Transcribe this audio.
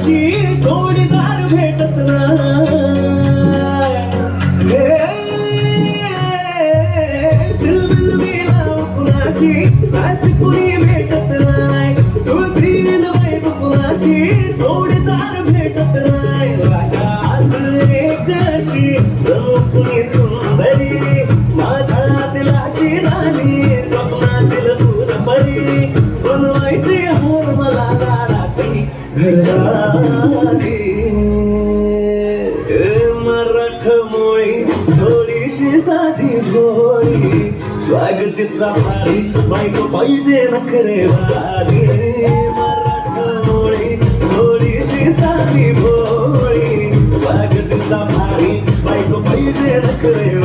कुणाशी जोडीदार भेटत नाही. दिलबिल कुणाशी आज कुणी भेटत नाही. जुळतील वाईट कुणाशी जोडीदार भेटत नाही. रागात एकशी जणू कुणी सुंदरी माझ्या दिलाची राणी स्वप्नातील फुलपरी बनवायची हर मला लाडाची घरवाली. मराठमोळी थोडीशी साधी भोळी स्वागतीचा भारी बायको पाहिजे नखरेवाली. मराठमोळी थोडीशी साधी भोळी स्वागतीचा भारी बायको पाहिजे नखरेवाली.